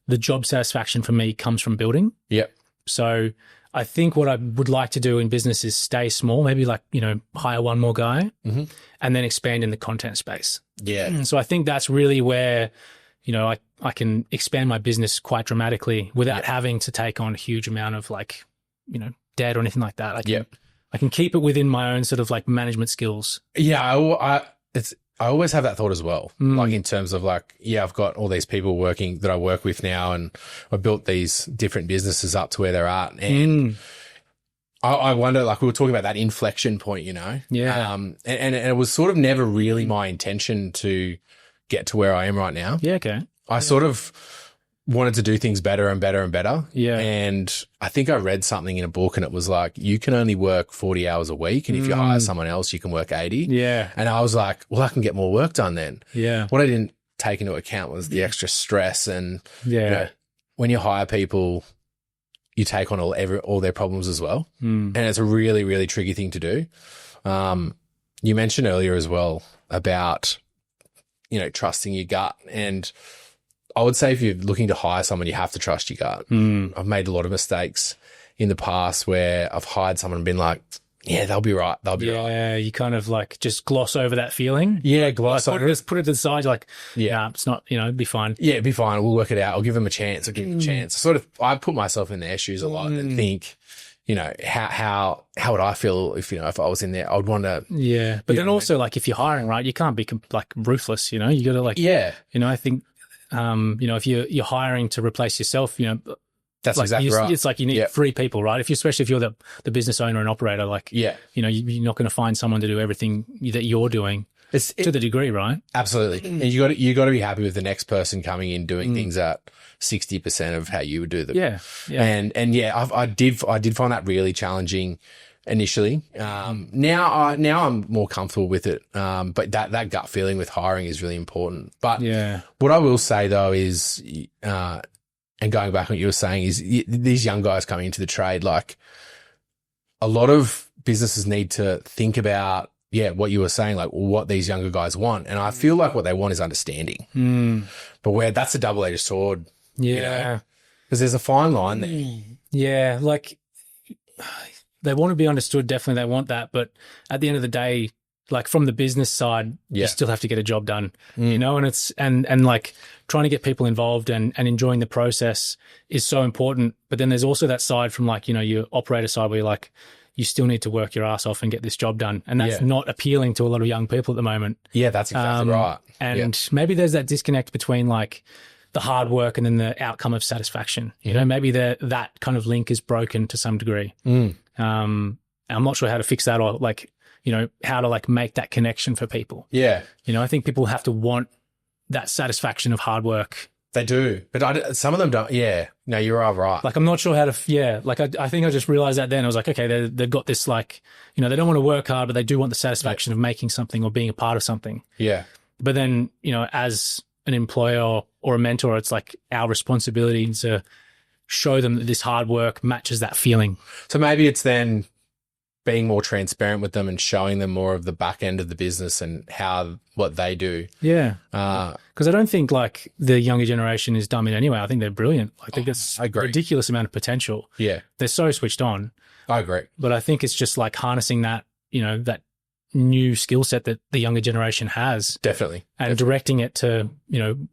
the job satisfaction for me comes from building. Yeah. So I think what I would like to do in business is stay small, maybe like, hire one more guy and then expand in the content space. Yeah. So I think that's really where, I can expand my business quite dramatically without having to take on a huge amount of like, debt or anything like that. I can keep it within my own sort of like management skills. Yeah. I always have that thought as well. Like in terms of like, I've got all these people that I work with now, and I built these different businesses up to where they're at. And I wonder, like we were talking about that inflection point, Yeah. And it was sort of never really my intention to get to where I am right now. Yeah. Okay. I sort of wanted to do things better and better and better. Yeah. And I think I read something in a book and it was like, you can only work 40 hours a week. And if you hire someone else, you can work 80. Yeah. And I was like, well, I can get more work done then. Yeah. What I didn't take into account was the extra stress. And when you hire people, you take on all their problems as well. And it's a really, really tricky thing to do. You mentioned earlier as well about, trusting your gut. And I would say if you're looking to hire someone, you have to trust your gut. I've made a lot of mistakes in the past where I've hired someone and been like, yeah, they'll be right. They'll be right. Yeah, you kind of like just gloss over that feeling. Yeah, gloss over it. Just put it to the side. You're like, it's not, it'd be fine. Yeah, it'd be fine. We'll work it out. I'll give them a chance. I put myself in their shoes a lot and think, how would I feel if I was in there? I would want to. Yeah. But then also like if you're hiring, right, you can't be like ruthless, you got to like, I think, if you're hiring to replace yourself, that's like exactly right. It's like you need 3 people, right? Especially if you're the business owner and operator, like, you're not going to find someone to do everything that you're doing to the degree, right? Absolutely. And you got to be happy with the next person coming in doing things at 60% of how you would do them. Yeah. And I did find that really challenging initially. Now I'm more comfortable with it. But that gut feeling with hiring is really important. But what I will say though is, and going back on what you were saying is these young guys coming into the trade, like a lot of businesses need to think about, what you were saying, like what these younger guys want. And I feel like what they want is understanding, but where that's a double-edged sword. Yeah. Because there's a fine line there. Yeah. Like they want to be understood. Definitely they want that. But at the end of the day, like from the business side, you still have to get a job done, and it's, and like trying to get people involved and enjoying the process is so important. But then there's also that side from like, your operator side where you're like, you still need to work your ass off and get this job done. And that's not appealing to a lot of young people at the moment. Yeah, that's exactly right. And maybe there's that disconnect between like the hard work and then the outcome of satisfaction. Maybe that kind of link is broken to some degree. I'm not sure how to fix that or like, how to like make that connection for people. Yeah. I think people have to want that satisfaction of hard work. They do, but some of them don't. Yeah. No, you're all right. Like, I'm not sure how to, like, I think I just realized that then. I was like, okay, they've got this, like, they don't want to work hard, but they do want the satisfaction of making something or being a part of something. Yeah. But then, as an employer or a mentor, it's like our responsibility to show them that this hard work matches that feeling. So maybe it's then being more transparent with them and showing them more of the back end of the business and what they do. Yeah. Because I don't think like the younger generation is dumb in any way. I think they're brilliant. Like they've got a ridiculous amount of potential. Yeah. They're so switched on. I agree. But I think it's just like harnessing that, that new skill set that the younger generation has. Definitely. And directing it to,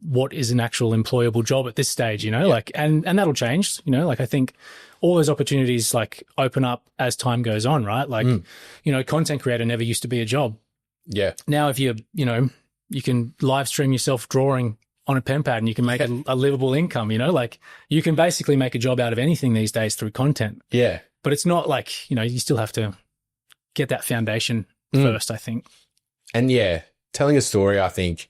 what is an actual employable job at this stage, like, and that'll change, like I think all those opportunities like open up as time goes on, right? Like, content creator never used to be a job. Yeah. Now if you can live stream yourself drawing on a pen pad and you can make a livable income, like you can basically make a job out of anything these days through content. Yeah. But it's not like, you still have to get that foundation first, I think. And yeah, telling a story, I think,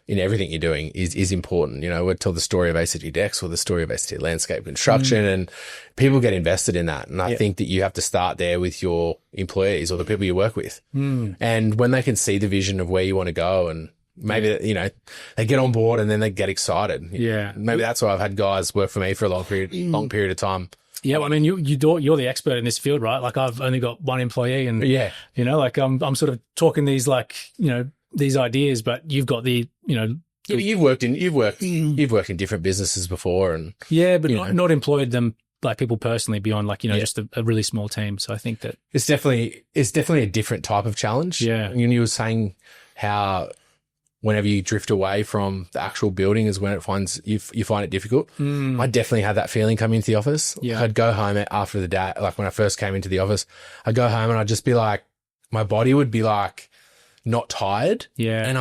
in everything you're doing is important. We tell the story of ACT Decks or the story of ACT Landscape Construction, and people get invested in that. And I think that you have to start there with your employees or the people you work with. And when they can see the vision of where you want to go, and maybe, they get on board and then they get excited. Yeah. Maybe that's why I've had guys work for me for a long period of time. Yeah, well, I mean, you're the expert in this field, right? Like I've only got one employee, and like I'm sort of talking these like these ideas, but you've got the you've worked in different businesses before, and but not employed them like people personally beyond like just a really small team. So I think that it's definitely a different type of challenge. Yeah, you were saying how whenever you drift away from the actual building is when you find it difficult. I definitely had that feeling coming into the office. Yeah. I'd go home after the day, like when I first came into the office, I'd go home and I'd just be like, my body would be like not tired. Yeah. And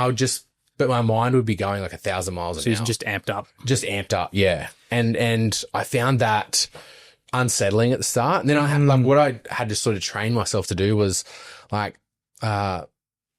but my mind would be going like 1,000 miles an hour. So just amped up. Just amped up. Yeah. And I found that unsettling at the start. And then I had like what I had to sort of train myself to do was like,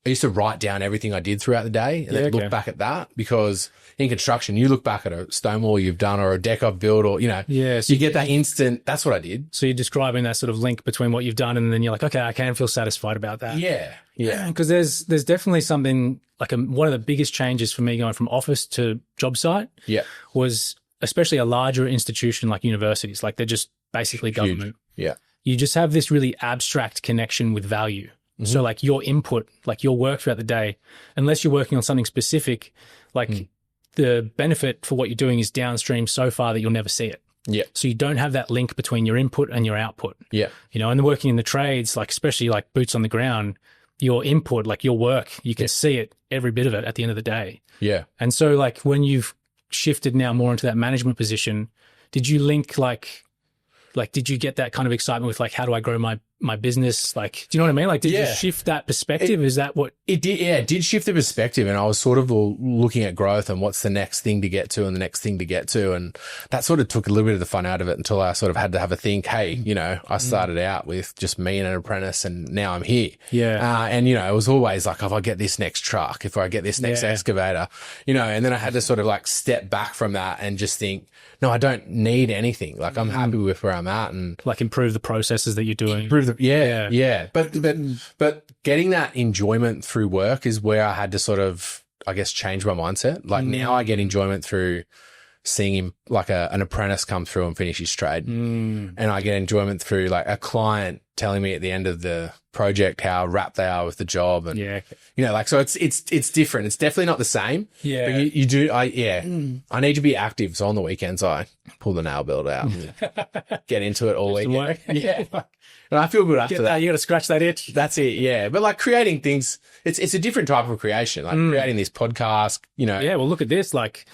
I used to write down everything I did throughout the day and then look back at that, because in construction, you look back at a stone wall you've done or a deck I've built or, so you get that instant, that's what I did. So you're describing that sort of link between what you've done and then you're like, okay, I can feel satisfied about that. Yeah. Yeah. Because there's definitely something like one of the biggest changes for me going from office to job site was especially a larger institution like universities, like they're just basically government. Yeah. You just have this really abstract connection with value. So like your input, like your work throughout the day, unless you're working on something specific, like the benefit for what you're doing is downstream so far that you'll never see it. Yeah. So you don't have that link between your input and your output. Yeah. And working in the trades, like especially like boots on the ground, your input, like your work, you can see it, every bit of it at the end of the day. Yeah. And so like when you've shifted now more into that management position, did you link like did you get that kind of excitement with like, how do I grow my business? Like, do you know what I mean? Like, did you shift that perspective? Is that what it did? Yeah, it did shift the perspective. And I was sort of looking at growth and what's the next thing to get to and the next thing to get to. And that sort of took a little bit of the fun out of it until I sort of had to have a think, hey, I started out with just me and an apprentice and now I'm here. Yeah. And, it was always like, if I get this next truck, if I get this next excavator, and then I had to sort of like step back from that and just think, no, I don't need anything. Like I'm happy with where I'm at, and like improve the processes that you're doing. Yeah. But getting that enjoyment through work is where I had to sort of, I guess, change my mindset. Like now I get enjoyment through seeing him like an apprentice come through and finish his trade. And I get enjoyment through like a client telling me at the end of the project how wrapped they are with the job. And, so it's different. It's definitely not the same. Yeah. But you do, I need to be active. So on the weekends, I pull the nail belt out and get into it all weekend. Yeah. And I feel good after that. You got to scratch that itch. That's it. Yeah. But like creating things, it's a different type of creation, like creating this podcast, Yeah. Well, look at this, like,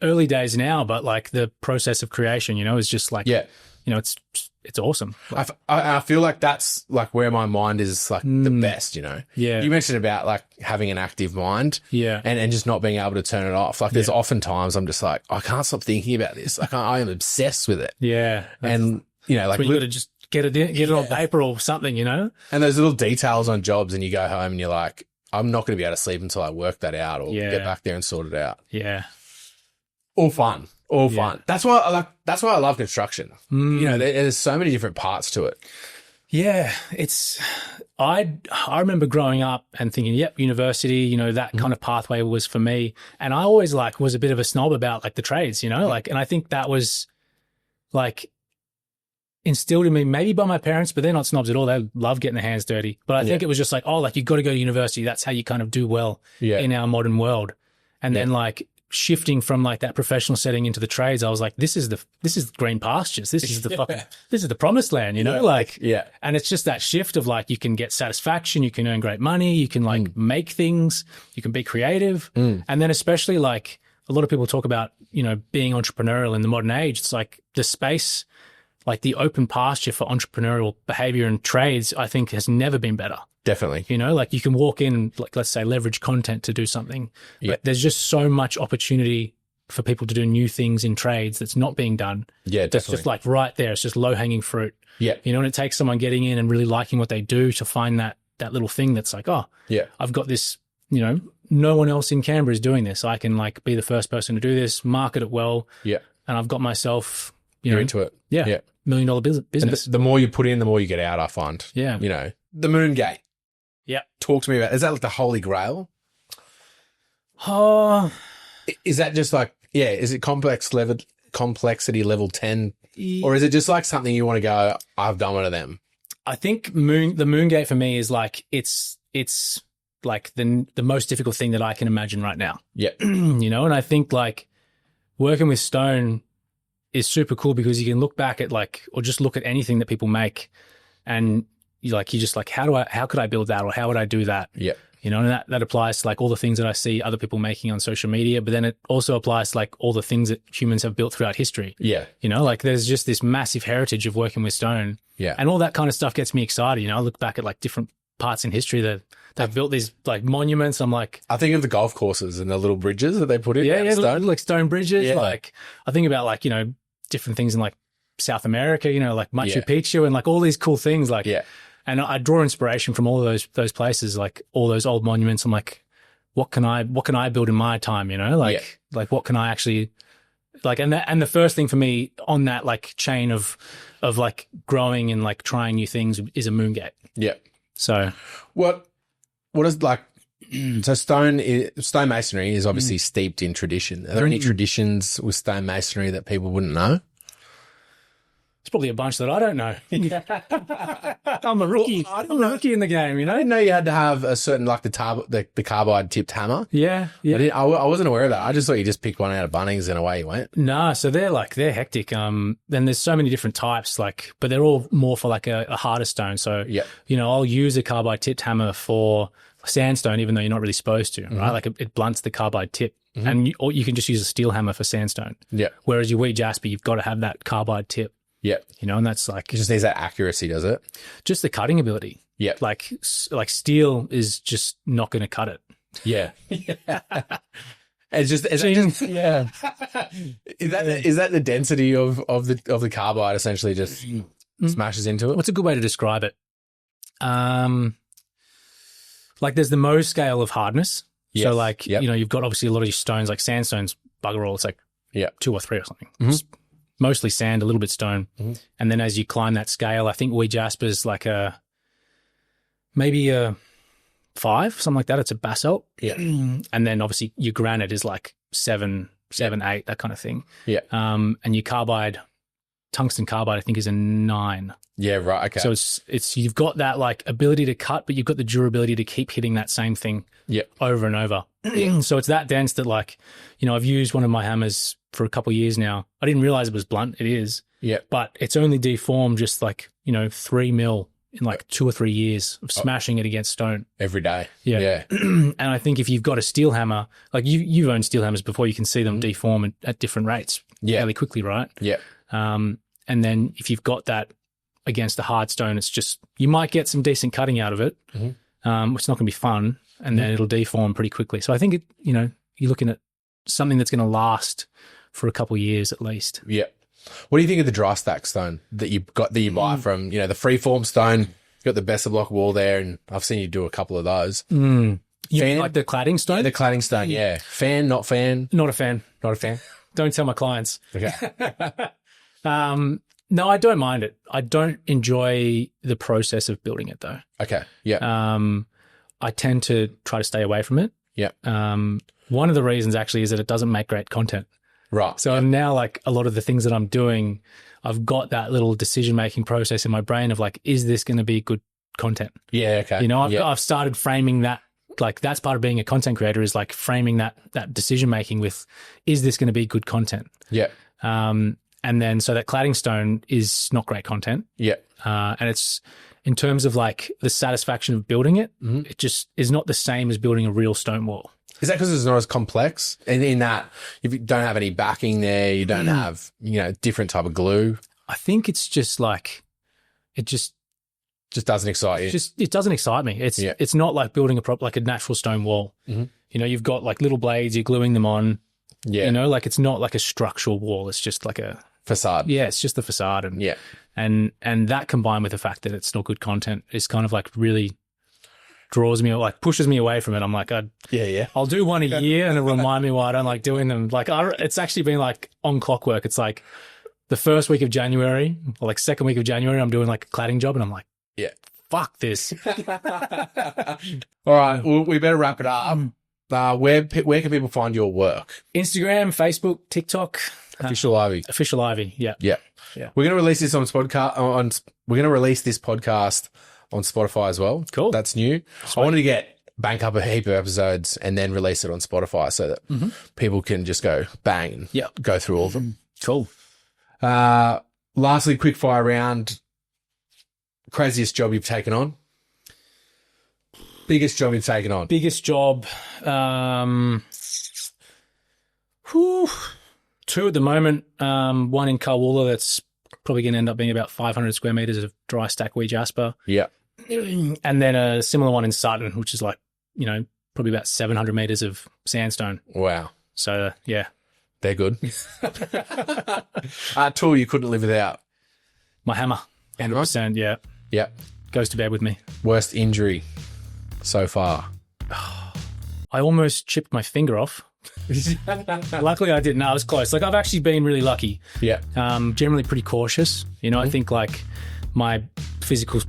early days now, but like the process of creation, is just like, it's awesome. I feel like that's like where my mind is like the best, Yeah. You mentioned about like having an active mind. Yeah. And just not being able to turn it off. Like there's often times I'm just like, I can't stop thinking about this. Like I am obsessed with it. Yeah. And, like you got to just get it on paper or something, And those little details on jobs, and you go home and you're like, I'm not going to be able to sleep until I work that out or get back there and sort it out. Yeah. All fun. That's why I love construction. There's so many different parts to it. Yeah. I remember growing up and thinking, yep, university, that kind of pathway was for me. And I always like was a bit of a snob about like the trades, like, and I think that was like, instilled in me maybe by my parents, but they're not snobs at all. They love getting their hands dirty. But I think it was just like, oh, like, you've got to go to university. That's how you kind of do well in our modern world. And then like shifting from like that professional setting into the trades, I was like, this is green pastures. This is this is the promised land, you know, and it's just that shift of like, you can get satisfaction, you can earn great money, you can like make things, you can be creative. And then especially like a lot of people talk about, you know, being entrepreneurial in the modern age. It's like the space, like the open pasture for entrepreneurial behavior and trades, I think has never been better. Definitely. You know, like you can walk in and, like, let's say, leverage content to do something. But there's just so much opportunity for people to do new things in trades that's not being done. Yeah, definitely. That's just like right there. It's just low-hanging fruit. Yeah. You know, and it takes someone getting in and really liking what they do to find that little thing that's like, oh, I've got this, you know, no one else in Canberra is doing this. I can like be the first person to do this, market it well. Yeah. And I've got myself, You're into it. Yeah. $1 million business. And the more you put in, the more you get out, I find. Yeah. You know, the moon gate. Yeah. Talk to me about, is that like the holy grail? Oh. Is that just like, is it complexity level 10? Or is it just like something you want to go, I've done one of them? I think the moon gate for me is like, it's like the most difficult thing that I can imagine right now. Yeah. You know, and I think like working with stone is super cool because you can look back at like, or just look at anything that people make and you're just like, how could I build that? Or how would I do that? Yeah. You know, and that applies to like all the things that I see other people making on social media, but then it also applies to like all the things that humans have built throughout history. Yeah. You know, like there's just this massive heritage of working with stone. Yeah. And all that kind of stuff gets me excited. You know, I look back at like different parts in history that they've built these like monuments. I'm like, I think of the golf courses and the little bridges that they put in. Yeah. Stone. Like stone bridges. Yeah. Like I think about like, you know, different things in like South America, you know, like Machu Picchu and like all these cool things. Like, and I draw inspiration from all of those places, like all those old monuments. I'm like, what can I build in my time? You know, like what can I actually like? And the first thing for me on that like chain of like growing and like trying new things is a moon gate. Yeah. So what is like? So stonemasonry is obviously steeped in tradition. Are there any traditions with stonemasonry that people wouldn't know? It's probably a bunch that I don't know. I'm a rookie. I'm a rookie in the game, you know? I didn't know you had to have a certain, like the carbide tipped hammer. Yeah. I wasn't aware of that. I just thought you just picked one out of Bunnings and away you went. No, so they're hectic. Then there's so many different types, like, but they're all more for like a harder stone. So, you know, I'll use a carbide tipped hammer for sandstone, even though you're not really supposed to, right? Like it blunts the carbide tip. And or you can just use a steel hammer for sandstone. Yeah. Whereas your wheat jasper, you've got to have that carbide tip. Yeah. You know, and that's like... It just needs that accuracy, does it? Just the cutting ability. Yeah. Like steel is just not going to cut it. Yeah. Is that the density of the carbide essentially just smashes into it? What's a good way to describe it? Like there's the Mohs scale of hardness. Yes. So like, you know, you've got obviously a lot of these stones, like sandstone's bugger all. It's like 2 or 3 or something. Mostly sand, a little bit stone. And then as you climb that scale, I think wheat jasper's like maybe a 5, something like that. It's a basalt. Yeah. And then obviously your granite is like 7, 8, that kind of thing. Yeah. And your carbide, tungsten carbide, I think is a 9. Yeah, right. Okay. So it's you've got that like ability to cut, but you've got the durability to keep hitting that same thing over and over. So it's that dense that like, you know, I've used one of my hammers for a couple of years now. I didn't realize it was blunt. It is. Yeah. But it's only deformed just like, you know, 3 mil in like 2 or 3 years of smashing it against stone. Every day. Yeah. And I think if you've got a steel hammer, like you've owned steel hammers before, you can see them deform at different rates fairly quickly, right? Yeah. And then if you've got that against a hard stone, it's just, you might get some decent cutting out of it. It's not going to be fun, and then it'll deform pretty quickly. So I think, you know, you're looking at something that's going to last for a couple of years at least. Yeah. What do you think of the dry stack stone that you buy from, you know, the freeform stone? You've got the Besser block wall there, and I've seen you do a couple of those. You mean like the cladding stone? The cladding stone, yeah. Fan, not fan? Not a fan. Not a fan? Don't tell my clients. Okay. No, I don't mind it. I don't enjoy the process of building it though. Okay. Yeah. I tend to try to stay away from it. Yeah. One of the reasons actually is that it doesn't make great content. Right. So I'm now like a lot of the things that I'm doing, I've got that little decision-making process in my brain of like, is this going to be good content? Yeah. Okay. You know, I've started framing that, like that's part of being a content creator is like framing that decision-making with, is this going to be good content? Yeah. And then so that cladding stone is not great content. Yeah. And it's in terms of like the satisfaction of building it, it just is not the same as building a real stone wall. Is that because it's not as complex? And in that, if you don't have any backing there, you don't have, different type of glue. I think it's just like, it just doesn't excite you. It doesn't excite me. It's not like building like a natural stone wall. You know, you've got like little blades, you're gluing them on. Yeah. You know, like it's not like a structural wall. It's just like a facade. Yeah, it's just the facade. And that combined with the fact that it's not good content is kind of like really draws me, like pushes me away from it. I'm like, I'll do one a year and it'll remind me why I don't like doing them. Like it's actually been like on clockwork. It's like the first week of January or like second week of January, I'm doing like a cladding job and I'm like, fuck this. All right. Well, we better wrap it up. Where can people find your work? Instagram, Facebook, TikTok. Official Ivey. Official Ivey. Yeah. We're going to release this on podcast. We're going to release this podcast on Spotify as well. Cool. That's new. Sweet. I wanted to bank up a heap of episodes and then release it on Spotify so that people can just go bang and go through all of them. Cool. Lastly, quick fire round. Craziest job you've taken on? Biggest job you've taken on? Biggest job. Two at the moment. One in Carwoola that's probably going to end up being about 500 square meters of dry stack wee jasper. Yeah. And then a similar one in Sutton, which is like, probably about 700 meters of sandstone. Wow. So, yeah. They're good. Tool you couldn't live without? My hammer. 100%, yeah. Yeah. Goes to bed with me. Worst injury so far? I almost chipped my finger off. Luckily I didn't. No, I was close. Like I've actually been really lucky. Yeah. Generally pretty cautious. I think like my physical,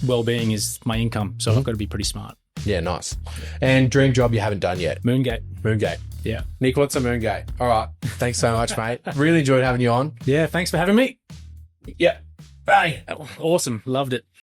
well-being is my income. So I've got to be pretty smart. Yeah, nice. And dream job you haven't done yet? Moongate. Yeah. Nic, what's a Moongate? All right. Thanks so much, mate. Really enjoyed having you on. Yeah, thanks for having me. Yeah. Bye. Awesome. Loved it.